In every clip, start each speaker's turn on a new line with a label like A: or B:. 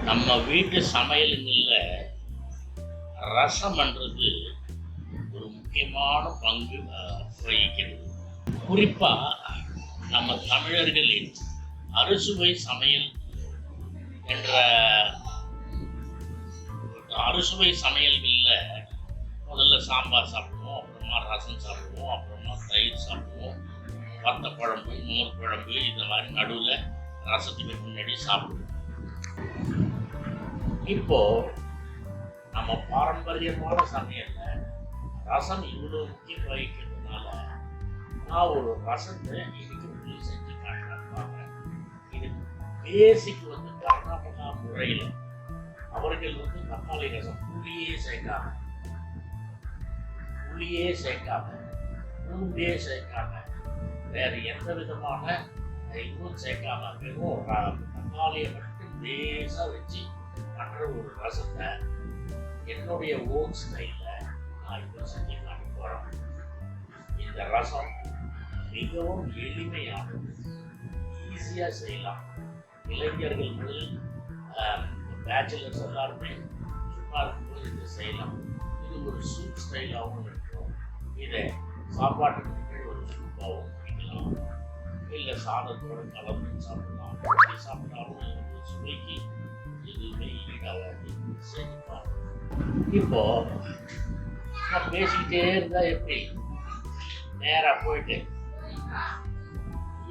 A: நம்ம வீட்டு சமையலுங்களில் ரசம்ன்றது ஒரு முக்கியமான பங்கு வகிக்கிறது. குறிப்பாக நம்ம தமிழர்களின் அறுசுவை சமையல் என்ற அறுசுவை சமையல்களில் முதல்ல சாம்பார் சாப்பிடுவோம், அப்புறமா ரசம் சாப்பிடுவோம், அப்புறமா தயிர் சாப்பிடுவோம், வத்த குழம்பு, மோர் குழம்பு, இந்த மாதிரி நடுவில் ரசத்துக்கு முன்னாடி சாப்பிடுவோம். இப்போ நம்ம பாரம்பரியமான சமையல்ல ரசம் இவ்வளோ முக்கியம் வகிக்கிறதுனால நான் ஒரு ரசத்தை இன்னைக்கு செஞ்சு காட்டுறாங்க. இது பேசிக் கர்நாடகா முறையில் அவர்கள் தக்காளி ரசம் புளியே சேர்க்காம பூண்டே சேர்க்காம வேற எந்த விதமான இதுவும் சேர்க்காம வெறும் தக்காளியை மட்டும் லேசாக வச்சு பண்ற ஒரு ரசத்தை என்னுடைய ஓன் ஸ்டைலில் நான் இப்போ செஞ்சு காட்ட போகிறேன். இந்த ரசம் மிகவும் எளிமையானது, ஈஸியாக செய்யலாம். இளைஞர்கள் முதல் பேச்சுலர்ஸ் எல்லாருமே சும்மா இருக்கும்போது இதை செய்யலாம். இது ஒரு சூப் ஸ்டைலாகவும் இருக்கும். இதை சாப்பாட்டுக்கு ஒரு சூப்பாகவும் குடிக்கலாம், இல்லை சாதத்தோடு கலந்து சாப்பிடலாம். எப்படி சாப்பிட்டாலும் சுவைக்கு எதுவுமே ஈடாகாது. செஞ்சுப்பாங்க. இப்போ நான் பேசிக்கிட்டே இருந்தா எப்படி நேராக போயிட்டு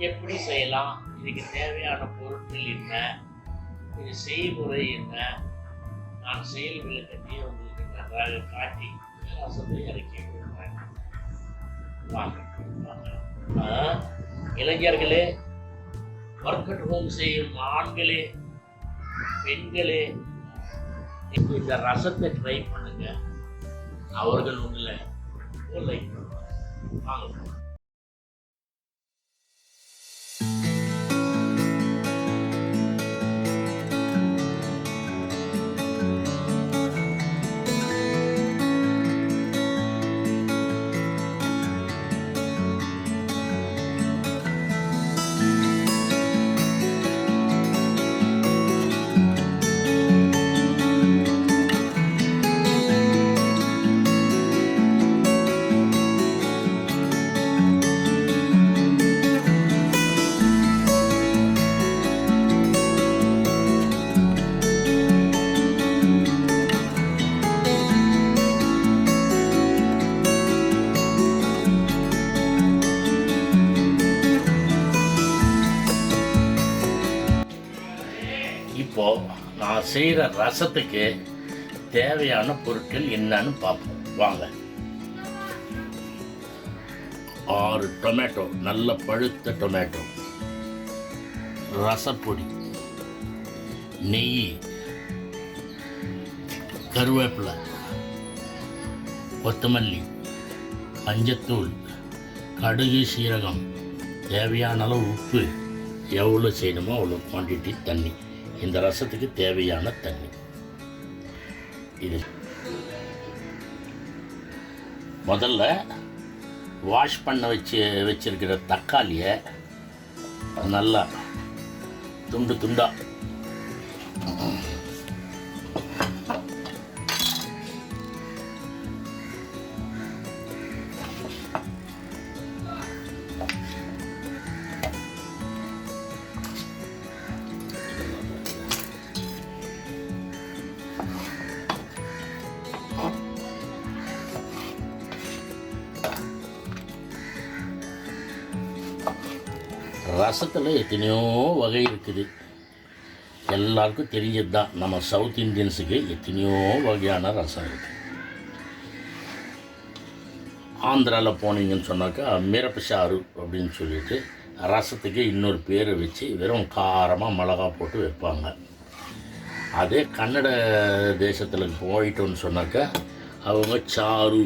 A: எப்படி செய்யலாம், இதுக்கு தேவையான பொருட்கள் என்ன, இது செய்முறை என்ன, நான் செயல் விளக்கத்தையே உங்களுக்கு நன்றாக காட்டி ரசத்தை இறக்கி விடுறேன். வாங்க. இளைஞர்களே, ஒர்க் அட் ஹோம் செய்யும் ஆண்களே, பெண்களே, இந்த ரசத்தை ட்ரை பண்ணுங்க. அவர்கள் உங்களை லைக் பண்ணுவாங்க. வாங்க. இப்போ நான் செய்கிற ரசத்துக்கு தேவையான பொருட்கள் என்னன்னு பார்ப்போம். வாங்க. 6 டொமேட்டோ, நல்ல பழுத்த டொமேட்டோ, ரசப்பொடி, நெய், கருவேப்பிலை, கொத்தமல்லி, மஞ்சத்தூள், கடுகு, சீரகம், தேவையான அளவு உப்பு, எவ்வளோ செய்யணுமோ அவ்வளோ குவான்டிட்டி தண்ணி. இந்த ரசத்துக்கு தேவையான தண்ணி இது. முதல்ல வாஷ் பண்ண வச்சிருக்கிற தக்காளியை நல்லா துண்டு துண்டா ரசத்தில் எத்தனையோ வகை இருக்குது. எல்லாருக்கும் தெரிஞ்சது தான். நம்ம சவுத் இந்தியன்ஸுக்கு எத்தனையோ வகையான ரசம் இருக்குது. ஆந்திராவில் போனீங்கன்னு சொன்னாக்கா மிரப்பு சாறு அப்படின்னு சொல்லிட்டு ரசத்துக்கு இன்னொரு பேரை வச்சு வெறும் காரமாக மிளகா போட்டு வைப்பாங்க. அதே கன்னட தேசத்தில் போயிட்டோன்னு சொன்னாக்கா அவங்க சாரு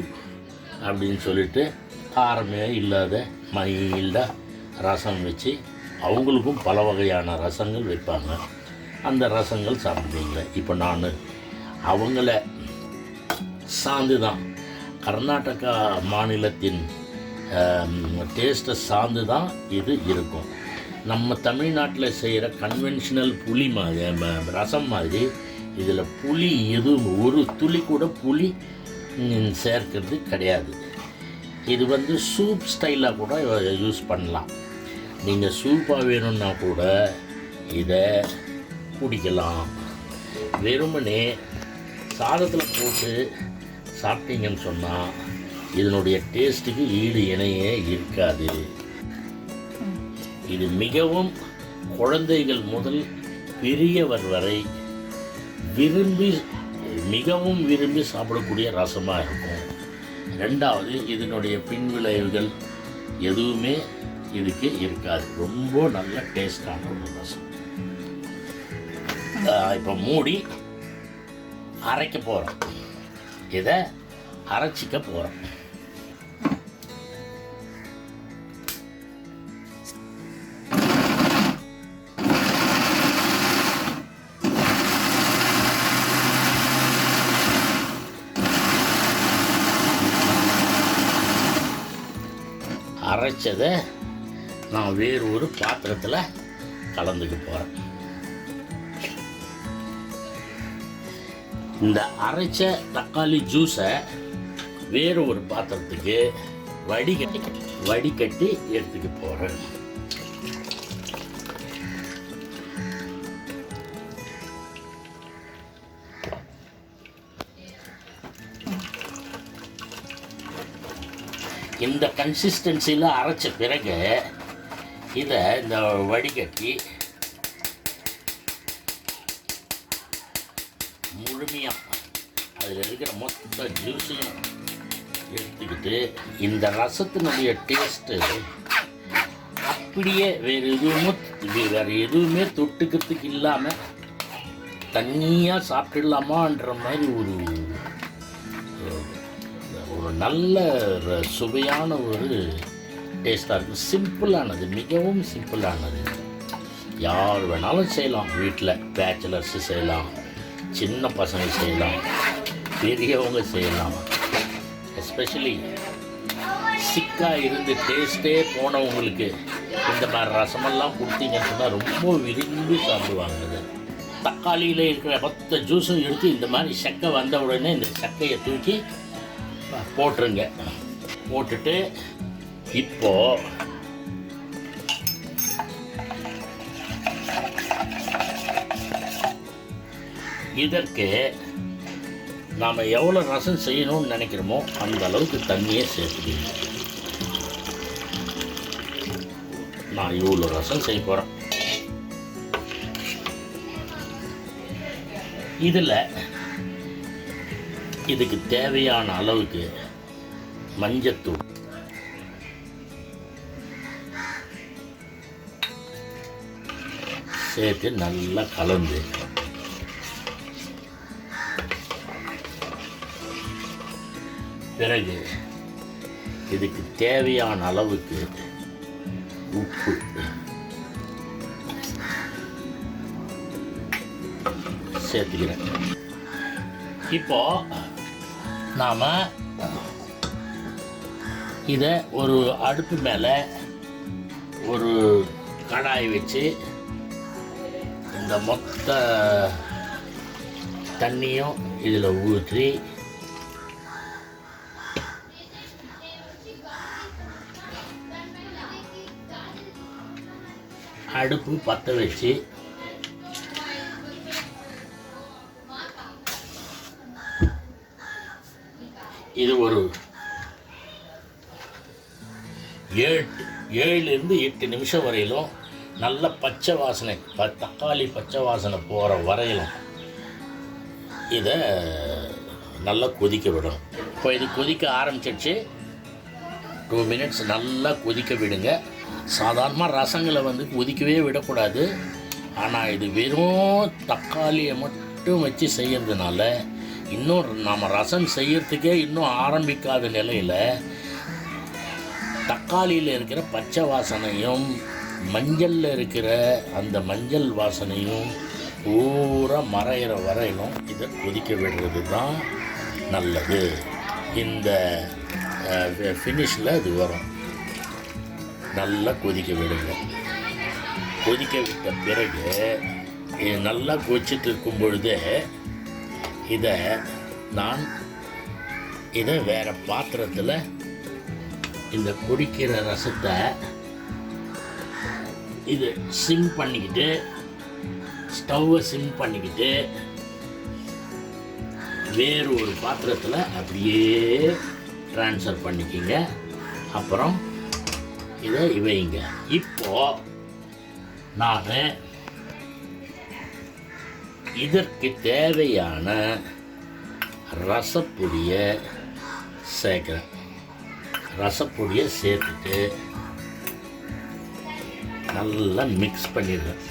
A: அப்படின்னு சொல்லிட்டு காரமே இல்லாத மைல்டாக ரசம் வச்சு அவங்களுக்கும் பல வகையான ரசங்கள் வைப்பாங்க. அந்த ரசங்கள் சாப்பிடுவீங்க. இப்போ நான் அவங்கள சார்ந்து தான், கர்நாடகா மாநிலத்தின் டேஸ்ட்டை சார்ந்து தான் இது இருக்கும். நம்ம தமிழ்நாட்டில் செய்கிற கன்வென்ஷனல் புளி ரசம் மாதிரி இதில் புளி எதுவும் ஒரு துளி கூட புளி சேர்க்கிறது கிடையாது. இது வந்து சூப் ஸ்டைலாக கூட யூஸ் பண்ணலாம். நீங்கள் சூப்பாக வேணும்னா கூட இதை குடிக்கலாம். வெறுமனே சாதத்தில் போட்டு சாப்பிட்டீங்கன்னு சொன்னால் இதனுடைய டேஸ்ட்டுக்கு ஈடு இணையே இருக்காது. இது மிகவும் குழந்தைகள் முதல் பெரியவர் வரை மிகவும் விரும்பி சாப்பிடக்கூடிய ரசமாக இருக்கும். ரெண்டாவது, இதனுடைய பின்விளைவுகள் எதுவுமே இதுக்கு இருக்காது. ரொம்ப நல்ல டேஸ்டான ஒரு ரசம். இப்போ மூடி அரைக்க போகிறோம். இதை அரைச்சிக்க போகிறோம். அரைச்சதை நான் வேறு ஒரு பாத்திரத்தில் கலந்துக்க போகிறேன். இந்த அரைச்ச தக்காளி ஜூஸை வேறு ஒரு பாத்திரத்துக்கு வடிகட்டி எடுத்துக்க போகிறேன். இந்த கன்சிஸ்டன்சியில் அரைச்ச பிறகு இதை இந்த வடிகட்டி முழுமையாக அதில் இருக்கிற மொத்த ஜூஸையும் எடுத்துக்கிட்டு இந்த ரசத்தினுடைய டேஸ்ட்டு அப்படியே வேறு எதுவுமே தொட்டுக்கிறதுக்கு இல்லாமல் தனியாக சாப்பிட்டுடலாமான்ற மாதிரி ஒரு நல்ல சுவையான ஒரு டேஸ்ட்டாக இருக்குது. சிம்பிளானது, மிகவும் சிம்பிளானது. யார் வேணாலும் செய்யலாம். வீட்டில் பேச்சுலர்ஸு செய்யலாம், சின்ன பசங்க செய்யலாம், பெரியவங்க செய்யலாம். எஸ்பெஷலி சிக்காக இருந்து டேஸ்ட்டே போனவங்களுக்கு இந்த மாதிரி ரசமெல்லாம் கொடுத்தீங்கன்னு சொன்னால் ரொம்ப விரும்பி சாப்பிடுவாங்க. தக்காளியில் இருக்கிற மொத்த ஜூஸும் எடுத்து இந்த மாதிரி சக்கை வந்த உடனே இந்த சக்கையை தூக்கி போட்டுருங்க. போட்டுட்டு இப்போ இதற்கு நாம் எவ்வளோ ரசம் செய்யணும்னு நினைக்கிறோமோ அந்த அளவுக்கு தண்ணியே சேர்த்துக்கணும். நான் இவ்வளோ ரசம் செய்ய போகிறேன். இதில் இதுக்கு தேவையான அளவுக்கு மஞ்சத்தூள், சேர்த்து நல்லா கலந்து பிறகு இதுக்கு தேவையான அளவுக்கு உப்பு சேர்த்துக்கிறேன். இப்போ நாம் இதை ஒரு அடுப்பு மேலே ஒரு கடாய் வச்சு இந்த மொத்த தண்ணியும் இதில் ஊற்றி அடுப்பு பற்ற வச்சு இது ஒரு 7 to 8 நிமிஷம் வரையிலும் நல்ல பச்சை வாசனை, தக்காளி பச்சை வாசனை போகிற வரையிலும் இதை நல்லா கொதிக்க விடணும். இப்போ இது கொதிக்க ஆரம்பிச்சிடுச்சு. 2 minutes நல்லா கொதிக்க விடுங்க. சாதாரணமாக ரசங்களை வந்து கொதிக்கவே விடக்கூடாது. ஆனால் இது வெறும் தக்காளியை மட்டும் வச்சு செய்கிறதுனால இன்னும் நாம் ரசம் செய்யறதுக்கே இன்னும் ஆரம்பிக்காத நிலையில் தக்காளியில் இருக்கிற பச்சை வாசனையும் மஞ்சளில் இருக்கிற அந்த மஞ்சள் வாசனையும் பூரா மறையிற வரையிலும் இதை கொதிக்க விடுறது தான் நல்லது. இந்த ஃபினிஷில் இது வரும். நல்லா கொதிக்க விடுங்க. கொதிக்க விட்ட பிறகு இது நல்லா கொதிச்சுட்டு இருக்கும் பொழுது இதை வேறு பாத்திரத்தில் இந்த கொதிக்கிற ரசத்தை இது சிம் பண்ணிக்கிட்டு, ஸ்டவ்வை சிம் பண்ணிக்கிட்டு வேறு ஒரு பாத்திரத்தில் அப்படியே ட்ரான்ஸ்ஃபர் பண்ணிக்கிங்க. அப்புறம் இதை வைங்க. இப்போது நான் இதற்கு தேவையான ரசப்பொடியை சேர்க்குறேன். ரசப்பொடியை சேர்த்துட்டு நல்லா மிக்ஸ் பண்ணிடுறேன்.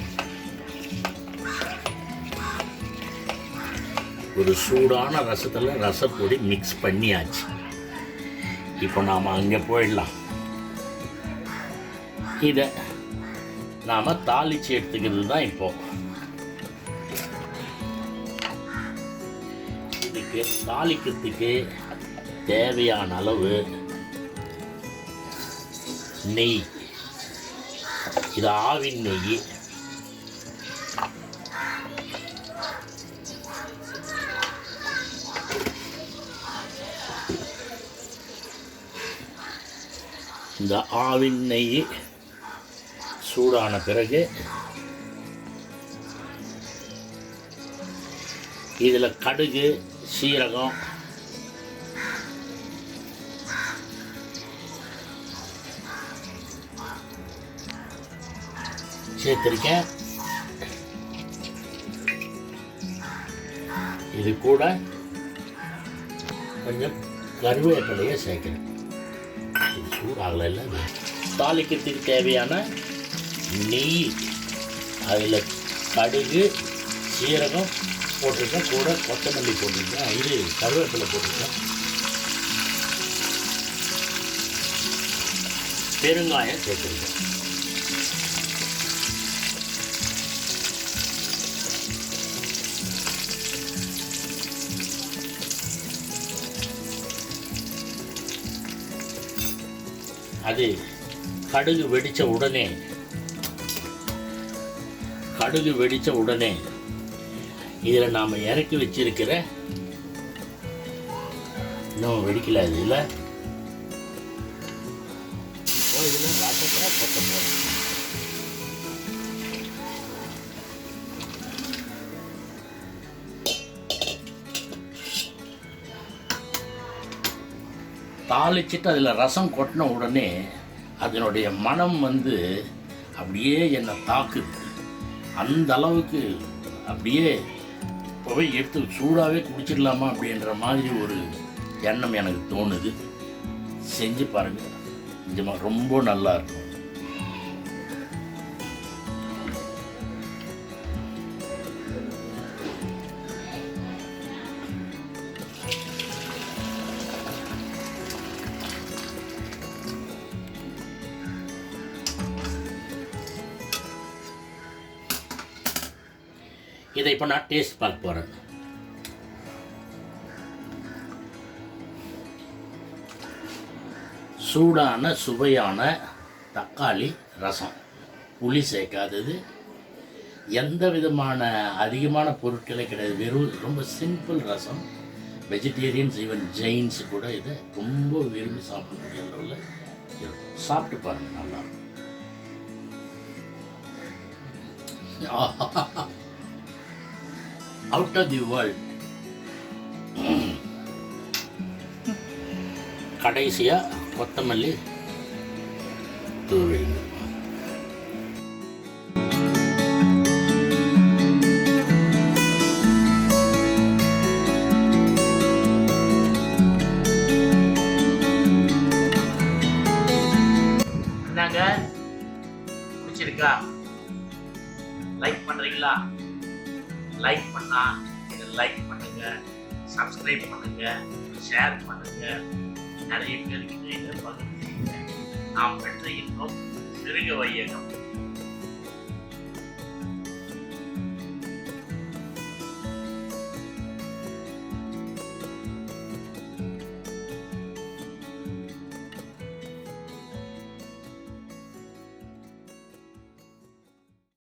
A: ஒரு சூடான ரசத்தில் ரசப்பொடி மிக்ஸ் பண்ணியாச்சு. இப்போ நாம் அங்கே போயிடலாம். இதை நாம் தாளித்து எடுத்துக்கிறது தான் இப்போது. இதுக்கு தாளிக்கிறதுக்கு தேவையான அளவு நெய். இது ஆவின் நெய். இந்த ஆவின் நெய் சூடான பிறகு இதில் கடுகு, சீரகம், சேர்த்துருக்கேன். இது கூட கொஞ்சம் கருவேப்பிலையை சேர்க்கிறேன். இது சூடாகல. தாளிக்கிறதுக்கு தேவையான நெய், அதில் கடுகு, சீரகம் போட்டிருக்கேன், கூட கொத்தமல்லி போட்டிருக்கேன், இது கருவேப்பிலை போட்டிருக்கேன், பெருங்காயம் சேர்த்துருக்கேன். அது கடுகு வெடித்த உடனே இதில் நாம் இறக்கி வச்சிருக்கிற, இன்னும் வெடிக்கல அது இல்லை, இதில் ரசத்தை கொத்த போகிறோம். தாளிச்சிட்டு அதில் ரசம் கொட்டின உடனே அதனுடைய மனம் அப்படியே என்னை தாக்குது. அந்த அளவுக்கு அப்படியே போய் எடுத்து சூடாகவே குடிச்சிடலாமா அப்படின்ற மாதிரி ஒரு எண்ணம் எனக்கு தோணுது. செஞ்சு பாருங்கள், நிஜமாக ரொம்ப நல்லா இருக்கும். இதை இப்போ நான் டேஸ்ட் பார்க்க போகிறேன். சூடான சுவையான தக்காளி ரசம், புளி சேர்க்காதது, எந்த விதமான அதிகமான பொருட்களே கிடையாது, வெறும் ரொம்ப simple rasam. Vegetarians, even Jains கூட இதை ரொம்ப விரும்பி சாப்பிடக்கூடிய அளவில் சாப்பிட்டு பாருங்கள், நல்லா. Out of the world. கடைசியாக கொத்தமல்லி தூவிங்க. என்னங்க பிடிச்சிருக்கா? லைக் பண்ணுறீங்களா? லைக் பண்ணா இதை லைக் பண்ணுங்க, சப்ஸ்கிரைப் பண்ணுங்க, ஷேர் பண்ணுங்க, நிறைய பேருக்கு இதை பகிர்ந்து. நாம் பெற்ற இன்பம் சிறுக வையகம்.